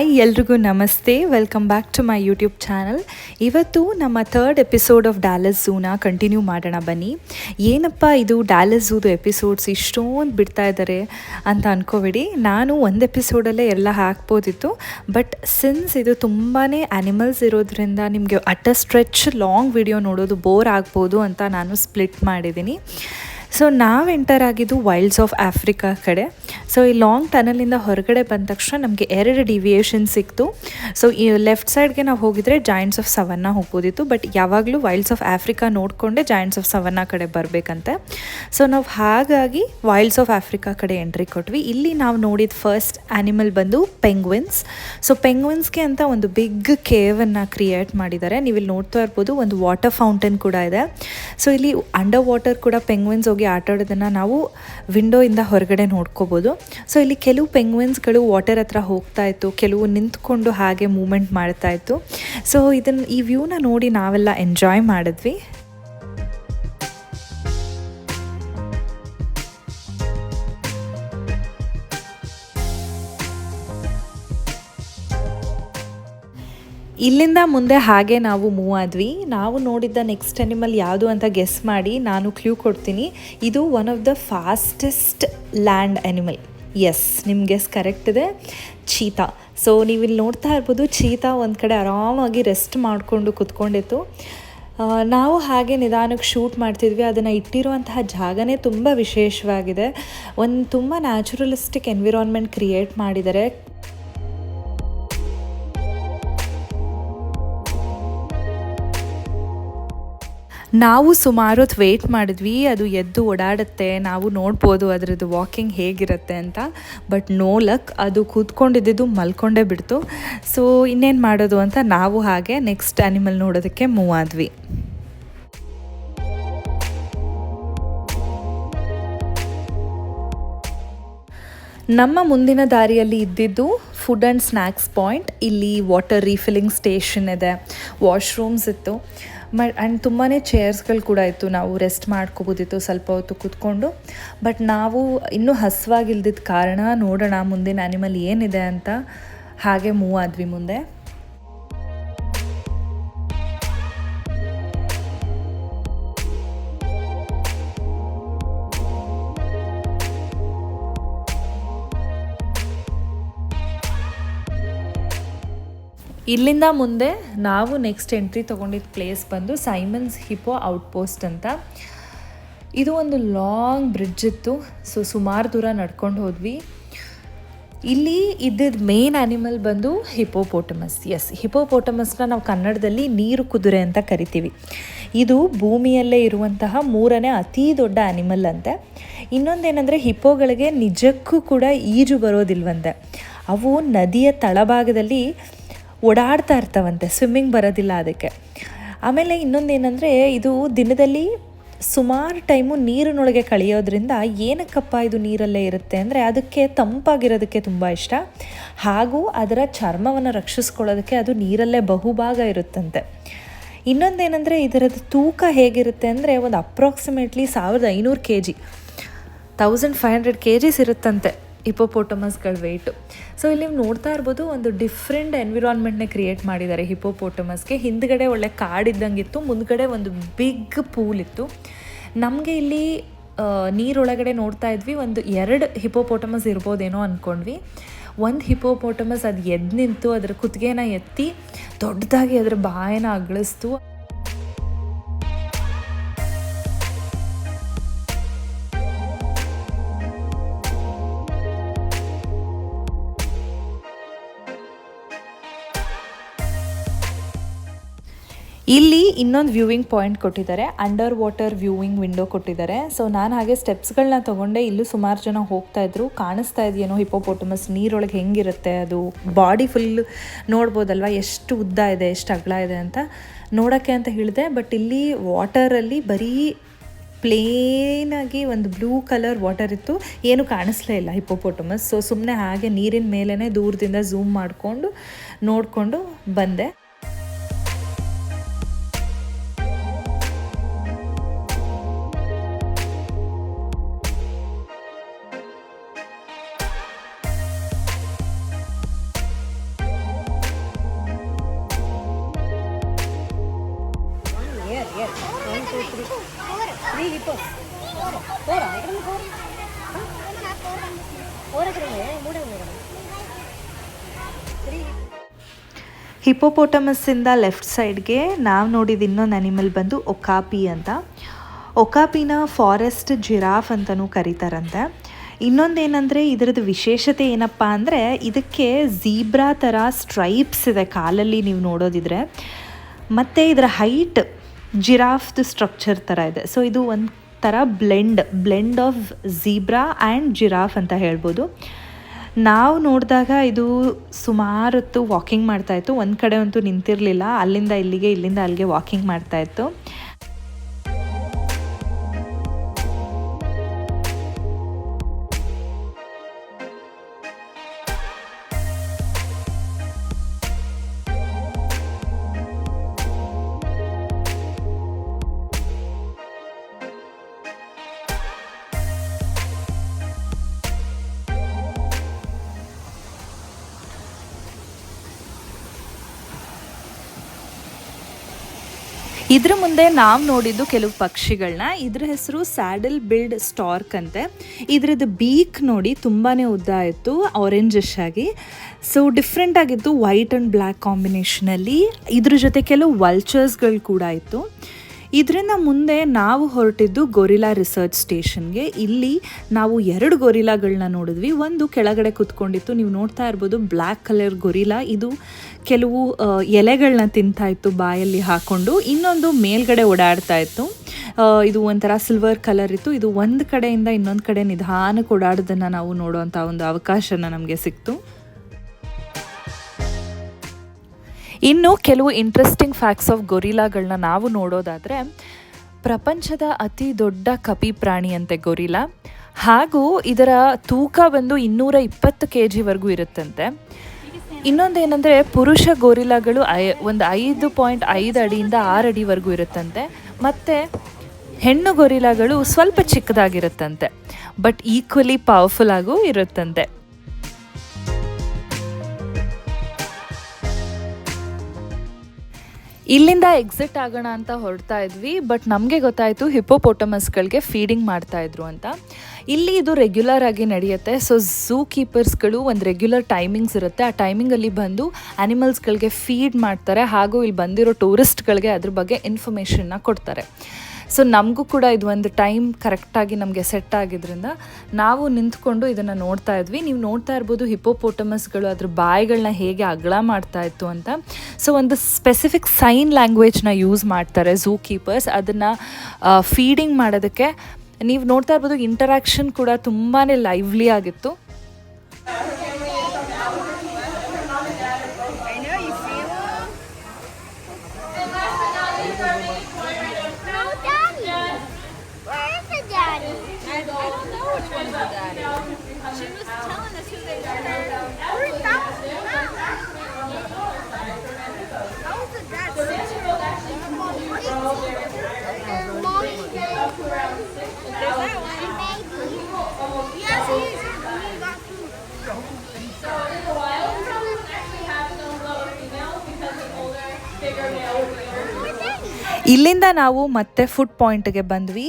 Hi ಎಲ್ರಿಗೂ ನಮಸ್ತೆ, welcome back to my YouTube channel. ಇವತ್ತು ನಮ್ಮ 3rd ಎಪಿಸೋಡ್ ಆಫ್ ಡ್ಯಾಲಸ್ ಝೂನ ಕಂಟಿನ್ಯೂ ಮಾಡೋಣ ಬನ್ನಿ. ಏನಪ್ಪ ಇದು ಡ್ಯಾಲಸ್ ಝೂದು ಎಪಿಸೋಡ್ಸ್ ಇಷ್ಟೊಂದು ಬಿಡ್ತಾ ಇದ್ದಾರೆ ಅಂತ ಅಂದ್ಕೋಬೇಡಿ. ನಾನು ಒಂದು ಎಪಿಸೋಡಲ್ಲೇ ಎಲ್ಲ ಹಾಕ್ಬೋದಿತ್ತು, ಬಟ್ ಸಿನ್ಸ್ ಇದು ತುಂಬಾ ಆ್ಯನಿಮಲ್ಸ್ ಇರೋದ್ರಿಂದ ನಿಮಗೆ at a stretch long video ನೋಡೋದು ಬೋರ್ ಆಗ್ಬೋದು ಅಂತ ನಾನು ಸ್ಪ್ಲಿಟ್ ಮಾಡಿದ್ದೀನಿ. ಸೊ ನಾವು ಎಂಟರ್ ಆಗಿದ್ದು ವೈಲ್ಡ್ಸ್ ಆಫ್ ಆಫ್ರಿಕಾ ಕಡೆ. ಸೊ ಈ ಲಾಂಗ್ ಟನಲಿಂದ ಹೊರಗಡೆ ಬಂದ ತಕ್ಷಣ ನಮಗೆ 2 ಡಿವಿಯೇಷನ್ ಸಿಕ್ತು. ಸೊ ಈ ಲೆಫ್ಟ್ ಸೈಡ್ಗೆ ನಾವು ಹೋಗಿದರೆ ಜಾಯಿಂಟ್ಸ್ ಆಫ್ ಸವನ್ನಾ ಹೋಗ್ಬೋದಿತ್ತು, ಬಟ್ ಯಾವಾಗಲೂ ವೈಲ್ಡ್ಸ್ ಆಫ್ ಆಫ್ರಿಕಾ ನೋಡಿಕೊಂಡೆ ಜಾಯಿಂಟ್ಸ್ ಆಫ್ ಸವನ್ನಾ ಕಡೆ ಬರಬೇಕಂತೆ. ಸೊ ನಾವು ಹಾಗಾಗಿ ವೈಲ್ಡ್ಸ್ ಆಫ್ ಆಫ್ರಿಕಾ ಕಡೆ ಎಂಟ್ರಿ ಕೊಟ್ವಿ. ಇಲ್ಲಿ ನಾವು ನೋಡಿದ ಫಸ್ಟ್ ಆ್ಯನಿಮಲ್ ಬಂದು ಪೆಂಗ್ವಿನ್ಸ್. ಸೊ ಪೆಂಗ್ವಿನ್ಸ್ಗೆ ಅಂತ ಒಂದು ಬಿಗ್ ಕೇವನ್ನು ಕ್ರಿಯೇಟ್ ಮಾಡಿದ್ದಾರೆ. ನೀವು ಇಲ್ಲಿ ನೋಡ್ತಾ ಇರ್ಬೋದು, ಒಂದು ವಾಟರ್ ಫೌಂಟೇನ್ ಕೂಡ ಇದೆ. ಸೊ ಇಲ್ಲಿ ಅಂಡರ್ ವಾಟರ್ ಕೂಡ ಪೆಂಗ್ವಿನ್ಸ್ ಹೋಗಿ ಆಟಾಡೋದನ್ನು ನಾವು ವಿಂಡೋಯಿಂದ ಹೊರಗಡೆ ನೋಡ್ಕೋಬೋದು. ಸೊ ಇಲ್ಲಿ ಕೆಲವು ಪೆಂಗ್ವಿನ್ಸ್ಗಳು ವಾಟರ್ ಹತ್ರ ಹೋಗ್ತಾ ಇತ್ತು, ಕೆಲವು ನಿಂತ್ಕೊಂಡು ಹಾಗೆ ಮೂಮೆಂಟ್ ಮಾಡ್ತಾ ಇತ್ತು. ಸೊ ಈ ವ್ಯೂನ ನೋಡಿ ನಾವೆಲ್ಲ ಎಂಜಾಯ್ ಮಾಡಿದ್ವಿ. ಇಲ್ಲಿಂದ ಮುಂದೆ ಹಾಗೆ ನಾವು ಮೂವ್ ಆದ್ವಿ. ನಾವು ನೋಡಿದ್ದ ನೆಕ್ಸ್ಟ್ ಅನಿಮಲ್ ಯಾವುದು ಅಂತ ಗೆಸ್ ಮಾಡಿ, ನಾನು ಕ್ಲೂ ಕೊಡ್ತೀನಿ. ಇದು one of the fastest land animal. Yes, ನಿಮ್ಮ ಗೆಸ್ ಕರೆಕ್ಟ್ ಇದೆ, ಚೀತಾ. ಸೊ ನೀವಿಲ್ಲಿ ನೋಡ್ತಾ ಇರ್ಬೋದು, ಚೀತಾ ಒಂದು ಕಡೆ ಆರಾಮಾಗಿ ರೆಸ್ಟ್ ಮಾಡಿಕೊಂಡು ಕುತ್ಕೊಂಡಿತ್ತು. ನಾವು ಹಾಗೆ ನಿಧಾನಕ್ಕೆ ಶೂಟ್ ಮಾಡ್ತಿದ್ವಿ. ಅದನ್ನು ಇಟ್ಟಿರುವಂತಹ ಜಾಗನೇ ತುಂಬ ವಿಶೇಷವಾಗಿದೆ. ಒಂದು ತುಂಬ ನ್ಯಾಚುರಲಿಸ್ಟಿಕ್ ಎನ್ವಿರಾನ್ಮೆಂಟ್ ಕ್ರಿಯೇಟ್ ಮಾಡಿದ್ದಾರೆ. ನಾವು ಸುಮಾರು ಹೊತ್ತು ವೆಯ್ಟ್ ಮಾಡಿದ್ವಿ, ಅದು ಎದ್ದು ಓಡಾಡುತ್ತೆ, ನಾವು ನೋಡ್ಬೋದು ಅದರದ್ದು ವಾಕಿಂಗ್ ಹೇಗಿರುತ್ತೆ ಅಂತ. ಬಟ್ ನೋ ಲಕ್, ಅದು ಕೂತ್ಕೊಂಡಿದ್ದು ಮಲ್ಕೊಂಡೇ ಬಿಡ್ತು. ಸೊ ಇನ್ನೇನು ಮಾಡೋದು ಅಂತ ನಾವು ಹಾಗೆ ನೆಕ್ಸ್ಟ್ ಆ್ಯನಿಮಲ್ ನೋಡೋದಕ್ಕೆ ಮೂವ್ ಆದ್ವಿ. ನಮ್ಮ ಮುಂದಿನ ದಾರಿಯಲ್ಲಿ ಇದ್ದಿದ್ದು ಫುಡ್ ಆ್ಯಂಡ್ ಸ್ನ್ಯಾಕ್ಸ್ ಪಾಯಿಂಟ್. ಇಲ್ಲಿ ವಾಟರ್ ರೀಫಿಲ್ಲಿಂಗ್ ಸ್ಟೇಷನ್ ಇದೆ, ವಾಶ್ರೂಮ್ಸ್ ಇತ್ತು, ಆ್ಯಂಡ್ ತುಂಬಾ ಚೇರ್ಸ್ಗಳು ಕೂಡ ಇತ್ತು. ನಾವು ರೆಸ್ಟ್ ಮಾಡ್ಕೋಬೋದಿತ್ತು ಸ್ವಲ್ಪ ಹೊತ್ತು ಕೂತ್ಕೊಂಡು. ಬಟ್ ನಾವು ಇನ್ನೂ ಹಸುವಾಗಿಲ್ದಿದ್ದ ಕಾರಣ ನೋಡೋಣ ಮುಂದಿನ ಆ್ಯನಿಮಲ್ ಏನಿದೆ ಅಂತ ಹಾಗೆ ಮೂವ್ ಆದ್ವಿ ಮುಂದೆ. ಇಲ್ಲಿಂದ ಮುಂದೆ ನಾವು ನೆಕ್ಸ್ಟ್ ಎಂಟ್ರಿ ತೊಗೊಂಡಿದ್ದ ಪ್ಲೇಸ್ ಬಂದು ಸೈಮನ್ಸ್ ಹಿಪ್ಪೋ ಔಟ್ಪೋಸ್ಟ್ ಅಂತ. ಇದು ಒಂದು ಲಾಂಗ್ ಬ್ರಿಡ್ಜ್ ಇತ್ತು. ಸೊ ಸುಮಾರು ದೂರ ನಡ್ಕೊಂಡು ಹೋದ್ವಿ. ಇಲ್ಲಿ ಇದ್ದಿದ್ದ ಮೇನ್ ಆ್ಯನಿಮಲ್ ಬಂದು ಹಿಪ್ಪೋಪೋಟಮಸ್. ಎಸ್, ಹಿಪ್ಪೋಪೋಟಮಸ್ನ ನಾವು ಕನ್ನಡದಲ್ಲಿ ನೀರು ಕುದುರೆ ಅಂತ ಕರಿತೀವಿ. ಇದು ಭೂಮಿಯಲ್ಲೇ ಇರುವಂತಹ 3ನೇ ಅತಿ ದೊಡ್ಡ ಆ್ಯನಿಮಲ್ ಅಂತೆ. ಇನ್ನೊಂದೇನೆಂದರೆ ಹಿಪ್ಪೋಗಳಿಗೆ ನಿಜಕ್ಕೂ ಕೂಡ ಈಜು ಬರೋದಿಲ್ವಂತೆ. ಅವು ನದಿಯ ತಳಭಾಗದಲ್ಲಿ ಓಡಾಡ್ತಾ ಇರ್ತಾವಂತೆ, ಸ್ವಿಮ್ಮಿಂಗ್ ಬರೋದಿಲ್ಲ ಅದಕ್ಕೆ. ಆಮೇಲೆ ಇನ್ನೊಂದೇನೆಂದರೆ, ಇದು ದಿನದಲ್ಲಿ ಸುಮಾರು ಟೈಮು ನೀರಿನೊಳಗೆ ಕಳೆಯೋದ್ರಿಂದ ಏನಕ್ಕಪ್ಪ ಇದು ನೀರಲ್ಲೇ ಇರುತ್ತೆ ಅಂದರೆ, ಅದಕ್ಕೆ ತಂಪಾಗಿರೋದಕ್ಕೆ ತುಂಬ ಇಷ್ಟ, ಹಾಗೂ ಅದರ ಚರ್ಮವನ್ನು ರಕ್ಷಿಸ್ಕೊಳ್ಳೋದಕ್ಕೆ ಅದು ನೀರಲ್ಲೇ ಬಹುಭಾಗ ಇರುತ್ತಂತೆ. ಇನ್ನೊಂದೇನೆಂದರೆ, ಇದರದ್ದು ತೂಕ ಹೇಗಿರುತ್ತೆ ಅಂದರೆ ಒಂದು ಅಪ್ರಾಕ್ಸಿಮೇಟ್ಲಿ 1500 kg, 1500 kgs ಇರುತ್ತಂತೆ ಹಿಪ್ಪೋಪೋಟಮಸ್ಗಳ ವೆಯ್ಟು. ಸೊ ಇಲ್ಲಿ ನೀವು ನೋಡ್ತಾ ಇರ್ಬೋದು, ಒಂದು ಡಿಫ್ರೆಂಟ್ ಎನ್ವಿರಾನ್ಮೆಂಟ್ನೇ ಕ್ರಿಯೇಟ್ ಮಾಡಿದ್ದಾರೆ ಹಿಪ್ಪೋಪೋಟಮಸ್ಗೆ. ಹಿಂದ್ಗಡೆ ಒಳ್ಳೆ ಕಾಡಿದ್ದಂಗಿತ್ತು, ಮುಂದ್ಗಡೆ ಒಂದು ಬಿಗ್ ಪೂಲ್ ಇತ್ತು. ನಮಗೆ ಇಲ್ಲಿ ನೀರೊಳಗಡೆ ನೋಡ್ತಾ ಇದ್ವಿ, ಒಂದು 2 ಹಿಪ್ಪೋಪೋಟಮಸ್ ಇರ್ಬೋದೇನೋ ಅಂದ್ಕೊಂಡ್ವಿ. ಒಂದು ಹಿಪ್ಪೋಪೋಟಮಸ್ ಅದು ಎದ್ದು ನಿಂತು ಅದರ ಕುತ್ತಿಗೆನ ಎತ್ತಿ ದೊಡ್ಡದಾಗಿ ಅದರ ಬಾಯನ್ನ ಅಗಳಿಸ್ತು. ಇಲ್ಲಿ ಇನ್ನೊಂದು ವ್ಯೂವಿಂಗ್ ಪಾಯಿಂಟ್ ಕೊಟ್ಟಿದ್ದಾರೆ, ಅಂಡರ್ ವಾಟರ್ ವ್ಯೂವಿಂಗ್ ವಿಂಡೋ ಕೊಟ್ಟಿದ್ದಾರೆ. ಸೊ ನಾನು ಹಾಗೆ ಸ್ಟೆಪ್ಸ್ಗಳನ್ನ ತೊಗೊಂಡೆ. ಇಲ್ಲೂ ಸುಮಾರು ಜನ ಹೋಗ್ತಾ ಇದ್ರು. ಕಾಣಿಸ್ತಾ ಇದೆಯೇನೋ ಹಿಪ್ಪೋಪೋಟಮಸ್ ನೀರೊಳಗೆ ಹೆಂಗಿರುತ್ತೆ, ಅದು ಬಾಡಿ ಫುಲ್ ನೋಡ್ಬೋದಲ್ವ, ಎಷ್ಟು ಉದ್ದ ಇದೆ, ಎಷ್ಟು ಅಗಲ ಇದೆ ಅಂತ ನೋಡೋಕ್ಕೆ ಅಂತ ಹೇಳಿದೆ. ಬಟ್ ಇಲ್ಲಿ ವಾಟರಲ್ಲಿ ಬರೀ ಪ್ಲೇನಾಗಿ ಒಂದು ಬ್ಲೂ ಕಲರ್ ವಾಟರ್ ಇತ್ತು, ಏನು ಕಾಣಿಸ್ಲೇ ಇಲ್ಲ ಹಿಪ್ಪೋಪೋಟಮಸ್. ಸೊ ಸುಮ್ಮನೆ ಹಾಗೆ ನೀರಿನ ಮೇಲೇ ದೂರದಿಂದ ಝೂಮ್ ಮಾಡಿಕೊಂಡು ನೋಡಿಕೊಂಡು ಬಂದೆ. 3 hippos. 4 ఇక్కడ 4. ಹಿಪೋಪೋಟಮಸ್ಸಿಂದ ಲೆಫ್ಟ್ ಸೈಡ್ಗೆ ನಾವು ನೋಡಿದ ಇನ್ನೊಂದು ಅನಿಮಲ್ ಬಂದು ಒಕಾಪಿ ಅಂತ. ಒಕಾಪಿನ ಫಾರೆಸ್ಟ್ ಜಿರಾಫ್ ಅಂತಲೂ ಕರೀತಾರಂತೆ. ಇನ್ನೊಂದೇನೆಂದರೆ ಇದರದ್ದು ವಿಶೇಷತೆ ಏನಪ್ಪ ಅಂದರೆ ಇದಕ್ಕೆ ಝೀಬ್ರಾ ಥರ ಸ್ಟ್ರೈಪ್ಸ್ ಇದೆ ಕಾಲಲ್ಲಿ ನೀವು ನೋಡೋದಿದ್ರೆ, ಮತ್ತು ಇದರ ಹೈಟ್ ಜಿರಾಫ್ದು ಸ್ಟ್ರಕ್ಚರ್ ಥರ ಇದೆ. ಸೊ ಇದು ಒಂಥರ blend of zebra and giraffe ಅಂತ ಹೇಳ್ಬೋದು. ನಾವು ನೋಡಿದಾಗ ಇದು ಸುಮಾರು ಹೊತ್ತು ವಾಕಿಂಗ್ ಮಾಡ್ತಾಯಿತ್ತು, ಒಂದು ಕಡೆ ಅಂತೂ ನಿಂತಿರಲಿಲ್ಲ, ಅಲ್ಲಿಂದ ಇಲ್ಲಿಗೆ ಇಲ್ಲಿಂದ ಅಲ್ಲಿಗೆ ವಾಕಿಂಗ್ ಮಾಡ್ತಾಯಿತ್ತು. ಇದ್ರ ಮುಂದೆ ನಾವು ನೋಡಿದ್ದು ಕೆಲವು ಪಕ್ಷಿಗಳನ್ನ. ಇದ್ರ ಹೆಸರು ಸ್ಯಾಡಲ್ ಬಿಲ್ಡ್ ಸ್ಟಾರ್ಕ್ ಅಂತೆ. ಇದ್ರದ್ದು ಬೀಕ್ ನೋಡಿ ತುಂಬಾ ಉದ್ದ ಇತ್ತು, ಆರೆಂಜಿಶ್ ಆಗಿ. ಸೊ ಡಿಫ್ರೆಂಟ್ ಆಗಿತ್ತು, ವೈಟ್ ಆ್ಯಂಡ್ ಬ್ಲ್ಯಾಕ್ ಕಾಂಬಿನೇಷನಲ್ಲಿ. ಇದ್ರ ಜೊತೆ ಕೆಲವು ವಲ್ಚರ್ಸ್ಗಳು ಕೂಡ ಇತ್ತು. ಇದರಿಂದ ಮುಂದೆ ನಾವು ಹೊರಟಿದ್ದು ಗೊರಿಲ್ಲಾ ರಿಸರ್ಚ್ ಸ್ಟೇಷನ್ಗೆ. ಇಲ್ಲಿ ನಾವು 2 ಗೊರಿಲ್ಲಾಗಳನ್ನ ನೋಡಿದ್ವಿ. ಒಂದು ಕೆಳಗಡೆ ಕುತ್ಕೊಂಡಿತ್ತು, ನೀವು ನೋಡ್ತಾ ಇರ್ಬೋದು, ಬ್ಲ್ಯಾಕ್ ಕಲರ್ ಗೊರಿಲ್ಲಾ. ಇದು ಕೆಲವು ಎಲೆಗಳನ್ನ ತಿಂತಾ ಇತ್ತು ಬಾಯಲ್ಲಿ ಹಾಕ್ಕೊಂಡು. ಇನ್ನೊಂದು ಮೇಲ್ಗಡೆ ಓಡಾಡ್ತಾ ಇತ್ತು, ಇದು ಒಂಥರ ಸಿಲ್ವರ್ ಕಲರ್ ಇತ್ತು. ಇದು ಒಂದು ಕಡೆಯಿಂದ ಇನ್ನೊಂದು ಕಡೆ ನಿಧಾನಕ್ಕೆ ಓಡಾಡೋದನ್ನು ನಾವು ನೋಡೋವಂಥ ಒಂದು ಅವಕಾಶನ ನಮಗೆ ಸಿಕ್ತು. ಇನ್ನು ಕೆಲವು ಇಂಟ್ರೆಸ್ಟಿಂಗ್ ಫ್ಯಾಕ್ಟ್ಸ್ ಆಫ್ ಗೊರಿಲ್ಲಾಗಳನ್ನ ನಾವು ನೋಡೋದಾದರೆ, ಪ್ರಪಂಚದ ಅತಿ ದೊಡ್ಡ ಕಪಿ ಪ್ರಾಣಿ ಅಂತೆ ಗೊರಿಲ್ಲಾ. ಹಾಗೂ ಇದರ ತೂಕ ಬಂದು 220 kgವರೆಗೂ ಇರುತ್ತಂತೆ. ಇನ್ನೊಂದೇನೆಂದರೆ ಪುರುಷ ಗೊರಿಲ್ಲಾಗಳು ಒಂದು 5.5 ಅಡಿಯಿಂದ 6 ಅಡಿವರೆಗೂ ಇರುತ್ತಂತೆ. ಮತ್ತು ಹೆಣ್ಣು ಗೊರಿಲ್ಲಾಗಳು ಸ್ವಲ್ಪ ಚಿಕ್ಕದಾಗಿರುತ್ತಂತೆ, ಬಟ್ ಈಕ್ವಲಿ ಪವರ್ಫುಲ್ ಆಗೂ ಇರುತ್ತಂತೆ. ಇಲ್ಲಿಂದ ಎಕ್ಸಿಟ್ ಆಗೋಣ ಅಂತ ಹೊರಡ್ತಾ ಇದ್ವಿ, ಬಟ್ ನಮಗೆ ಗೊತ್ತಾಯಿತು ಹಿಪೋಪೋಟಮಸ್ಗಳಿಗೆ ಫೀಡಿಂಗ್ ಮಾಡ್ತಾಯಿದ್ರು ಅಂತ. ಇಲ್ಲಿ ಇದು ರೆಗ್ಯುಲರ್ ಆಗಿ ನಡೆಯುತ್ತೆ. ಸೊ ಝೂ ಕೀಪರ್ಸ್ಗಳು ಒಂದು ರೆಗ್ಯುಲರ್ ಟೈಮಿಂಗ್ಸ್ ಇರುತ್ತೆ, ಆ ಟೈಮಿಂಗಲ್ಲಿ ಬಂದು ಆ್ಯನಿಮಲ್ಸ್ಗಳಿಗೆ ಫೀಡ್ ಮಾಡ್ತಾರೆ. ಹಾಗೂ ಇಲ್ಲಿ ಬಂದಿರೋ ಟೂರಿಸ್ಟ್ಗಳಿಗೆ ಅದ್ರ ಬಗ್ಗೆ ಇನ್ಫಾರ್ಮೇಷನ್ನ ಕೊಡ್ತಾರೆ. ಸೊ ನಮಗೂ ಕೂಡ ಇದು ಒಂದು ಟೈಮ್ ಕರೆಕ್ಟಾಗಿ ನಮಗೆ ಸೆಟ್ ಆಗಿದ್ದರಿಂದ ನಾವು ನಿಂತ್ಕೊಂಡು ಇದನ್ನು ನೋಡ್ತಾ ಇದ್ವಿ. ನೀವು ನೋಡ್ತಾ ಇರ್ಬೋದು ಹಿಪೋಪೋಟಮಸ್ಗಳು ಅದ್ರ ಬಾಯಿಗಳನ್ನ ಹೇಗೆ ಅಗಲ ಮಾಡ್ತಾ ಇತ್ತು ಅಂತ. ಸೊ ಒಂದು ಸ್ಪೆಸಿಫಿಕ್ ಸೈನ್ ಲ್ಯಾಂಗ್ವೇಜ್ನ ಯೂಸ್ ಮಾಡ್ತಾರೆ ಝೂ ಕೀಪರ್ಸ್ ಅದನ್ನು ಫೀಡಿಂಗ್ ಮಾಡೋದಕ್ಕೆ. ನೀವು ನೋಡ್ತಾ ಇರ್ಬೋದು ಇಂಟರಾಕ್ಷನ್ ಕೂಡ ತುಂಬಾ ಲೈವ್ಲಿ ಆಗಿತ್ತು. ಇಲ್ಲಿಂದ ನಾವು ಮತ್ತೆ ಫುಡ್ ಪಾಯಿಂಟ್ಗೆ ಬಂದ್ವಿ.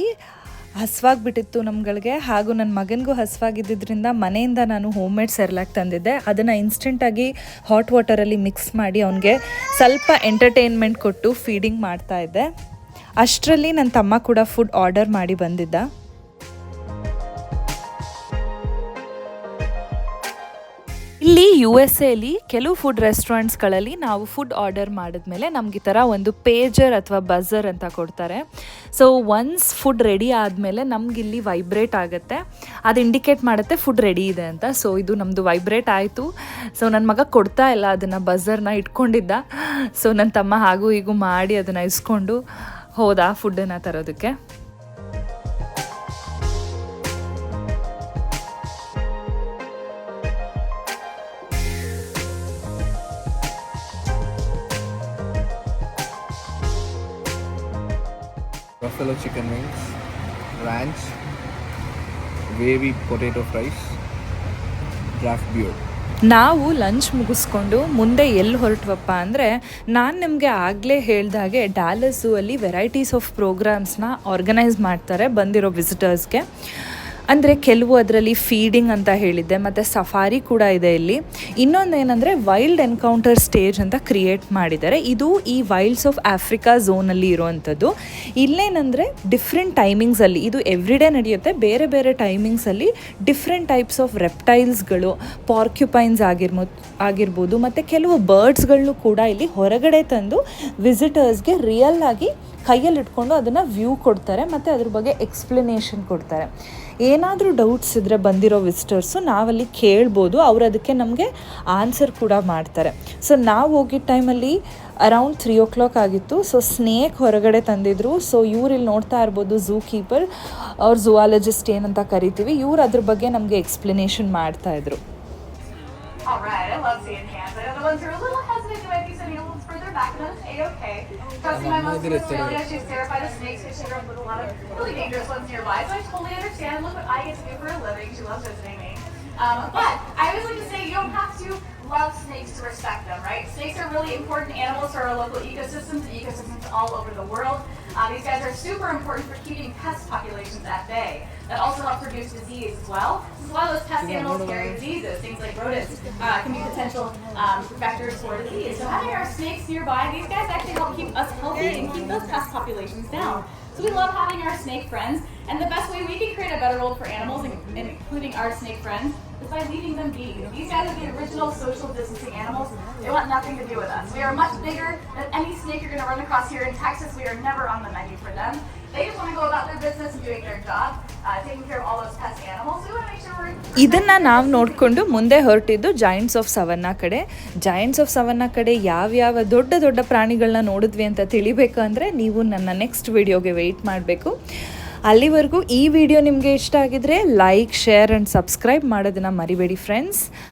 ಹಸ್ವಾಗಿಬಿಟ್ಟಿತ್ತು ನಮ್ಗಳಿಗೆ, ಹಾಗೂ ನನ್ನ ಮಗನಿಗೂ ಹಸ್ವಾಗಿದ್ದರಿಂದ ಮನೆಯಿಂದ ನಾನು ಹೋಮ್ ಮೇಡ್ ಸೆರ್ಲಾಕ್ ತಂದಿದ್ದೆ. ಅದನ್ನು ಇನ್ಸ್ಟೆಂಟಾಗಿ ಹಾಟ್ ವಾಟರಲ್ಲಿ ಮಿಕ್ಸ್ ಮಾಡಿ ಅವನಿಗೆ ಸ್ವಲ್ಪ ಎಂಟರ್ಟೈನ್ಮೆಂಟ್ ಕೊಟ್ಟು ಫೀಡಿಂಗ್ ಮಾಡ್ತಾಯಿದ್ದೆ. ಅಷ್ಟರಲ್ಲಿ ನನ್ನ ತಮ್ಮ ಕೂಡ ಫುಡ್ ಆರ್ಡರ್ ಮಾಡಿ ಬಂದಿದ್ದ. ಇಲ್ಲಿ USA ಕೆಲವು ಫುಡ್ ರೆಸ್ಟೋರೆಂಟ್ಸ್ಗಳಲ್ಲಿ ನಾವು ಫುಡ್ ಆರ್ಡರ್ ಮಾಡಿದ್ಮೇಲೆ ನಮ್ಗೆ ಈ ಥರ ಒಂದು ಪೇಜರ್ ಅಥವಾ ಬಝರ್ ಅಂತ ಕೊಡ್ತಾರೆ. ಸೊ ಒನ್ಸ್ ಫುಡ್ ರೆಡಿ ಆದಮೇಲೆ ನಮಗಿಲ್ಲಿ ವೈಬ್ರೇಟ್ ಆಗುತ್ತೆ, ಅದು ಇಂಡಿಕೇಟ್ ಮಾಡುತ್ತೆ ಫುಡ್ ರೆಡಿ ಇದೆ ಅಂತ. ಸೊ ಇದು ನಮ್ಮದು ವೈಬ್ರೇಟ್ ಆಯಿತು. ಸೊ ನನ್ನ ಮಗ ಕೊಡ್ತಾ ಇಲ್ಲ, ಅದನ್ನು ಬಝರ್ನ ಇಟ್ಕೊಂಡಿದ್ದ. ಸೊ ನನ್ನ ತಮ್ಮ ಹಾಗೂ ಹೀಗೂ ಮಾಡಿ ಅದನ್ನು ಇಸ್ಕೊಂಡು ಹೋದ ಫುಡ್ಡನ್ನು ತರೋದಕ್ಕೆ. Buffalo chicken wings, ranch, wavy potato fries, draft beer. ನಾವು ಲಂಚ್ ಮುಗಿಸ್ಕೊಂಡು ಮುಂದೆ ಎಲ್ಲಿ ಹೊರಟ್ವಪ್ಪ ಅಂದರೆ, ನಾನು ನಿಮಗೆ ಆಗಲೇ ಹೇಳ್ದಾಗೆ ಡ್ಯಾಲಸ್ ಝೂ ಅಲ್ಲಿ ವೆರೈಟೀಸ್ ಆಫ್ ಪ್ರೋಗ್ರಾಮ್ಸ್ನ ಆರ್ಗನೈಸ್ ಮಾಡ್ತಾರೆ ಬಂದಿರೋ ವಿಸಿಟರ್ಸ್ಗೆ. ಅಂದರೆ ಕೆಲವು ಅದರಲ್ಲಿ ಫೀಡಿಂಗ್ ಅಂತ ಹೇಳಿದ್ದೆ, ಮತ್ತು ಸಫಾರಿ ಕೂಡ ಇದೆ ಇಲ್ಲಿ. ಇನ್ನೊಂದೇನೆಂದರೆ ವೈಲ್ಡ್ ಎನ್ಕೌಂಟರ್ ಸ್ಟೇಜ್ ಅಂತ ಕ್ರಿಯೇಟ್ ಮಾಡಿದ್ದಾರೆ. ಇದು ಈ ವೈಲ್ಡ್ಸ್ ಆಫ್ ಆಫ್ರಿಕಾ ಝೋನಲ್ಲಿ ಇರುವಂಥದ್ದು. ಇಲ್ಲೇನೆಂದರೆ ಡಿಫ್ರೆಂಟ್ ಟೈಮಿಂಗ್ಸಲ್ಲಿ, ಇದು ಎವ್ರಿಡೇ ನಡೆಯುತ್ತೆ, ಬೇರೆ ಬೇರೆ ಟೈಮಿಂಗ್ಸಲ್ಲಿ ಡಿಫ್ರೆಂಟ್ ಟೈಪ್ಸ್ ಆಫ್ ರೆಪ್ಟೈಲ್ಸ್ಗಳು, ಪಾರ್ಕ್ಯುಪೈನ್ಸ್ ಆಗಿರ್ಬೋದು ಮತ್ತು ಕೆಲವು ಬರ್ಡ್ಸ್ಗಳನ್ನು ಕೂಡ ಇಲ್ಲಿ ಹೊರಗಡೆ ತಂದು ವಿಸಿಟರ್ಸ್ಗೆ ರಿಯಲ್ ಆಗಿ ಕೈಯಲ್ಲಿ ಇಟ್ಕೊಂಡು ಅದನ್ನು ವ್ಯೂ ಕೊಡ್ತಾರೆ ಮತ್ತು ಅದ್ರ ಬಗ್ಗೆ ಎಕ್ಸ್ಪ್ಲನೇಷನ್ ಕೊಡ್ತಾರೆ. ಏನಾದರೂ ಡೌಟ್ಸ್ ಇದ್ದರೆ ಬಂದಿರೋ ವಿಸಿಟರ್ಸು ನಾವಲ್ಲಿ ಕೇಳ್ಬೋದು, ಅವರು ಅದಕ್ಕೆ ನಮಗೆ ಆನ್ಸರ್ ಕೂಡ ಮಾಡ್ತಾರೆ. ಸೊ ನಾವು ಹೋಗಿದ್ದ ಟೈಮಲ್ಲಿ ಅರೌಂಡ್ 3 o'clock ಆಗಿತ್ತು. ಸೊ ಸ್ನೇಕ್ ಹೊರಗಡೆ ತಂದಿದ್ರು. ಸೊ ಇವ್ರು ಇಲ್ಲಿ ನೋಡ್ತಾ ಇರ್ಬೋದು, ಝೂ ಕೀಪರ್ ಅವ್ರ ಝೂಯಾಲಜಿಸ್ಟ್ ಏನಂತ ಕರಿತೀವಿ, ಇವ್ರು ಅದ್ರ ಬಗ್ಗೆ ನಮಗೆ ಎಕ್ಸ್ಪ್ಲನೇಷನ್ ಮಾಡ್ತಾಯಿದ್ರು. All right, I love seeing hands. I know the ones who are a little hesitant, you might be sitting a little further back, and that's A-okay. Trust me, my mom's from Australia. She's terrified of snakes because she grew up with a lot of really dangerous ones nearby, so I totally understand. Look what I get to do for a living. She loves visiting me. But I always like to say you don't have to love snakes to respect them, right? Snakes are really important animals for our local ecosystems and ecosystems all over the world. These guys are super important for keeping pest populations at bay. That also helps reduce disease as well. A lot of those pest animals carry diseases. Things like rodents can be potential vectors for disease. So having our snakes nearby, these guys actually help keep us healthy and keep those pest populations down. So we love having our snake friends, and the best way we can create a better world for animals, including our snake friends, is by leaving them be. These guys are the original social distancing animals. They want nothing to do with us. We are much bigger than any snake you're going to run across here in Texas. We are never on the menu for them. They just want to go about their business and doing their job, taking care of all those pest animals. So we want to make sure we're... ಇದನ್ನು ನಾವು ನೋಡಿಕೊಂಡು ಮುಂದೆ ಹೊರಟಿದ್ದು joints of savanna ಕಡೆ. Joints of savanna ಕಡೆ ಯಾವ್ಯಾವ ದೊಡ್ಡ ದೊಡ್ಡ ಪ್ರಾಣಿಗಳನ್ನ ನೋಡಿದ್ವಿ ಅಂತ ತಿಳಿಬೇಕು ಅಂದರೆ ನೀವು ನನ್ನ ನೆಕ್ಸ್ಟ್ ವಿಡಿಯೋಗೆ ವೆಯ್ಟ್ ಮಾಡಬೇಕು. ಅಲ್ಲಿವರೆಗೂ ಈ ವಿಡಿಯೋ ನಿಮಗೆ ಇಷ್ಟ ಆಗಿದ್ರೆ ಲೈಕ್, ಶೇರ್ ಆ್ಯಂಡ್ ಸಬ್ಸ್ಕ್ರೈಬ್ ಮಾಡೋದನ್ನು ಮರಿಬೇಡಿ ಫ್ರೆಂಡ್ಸ್.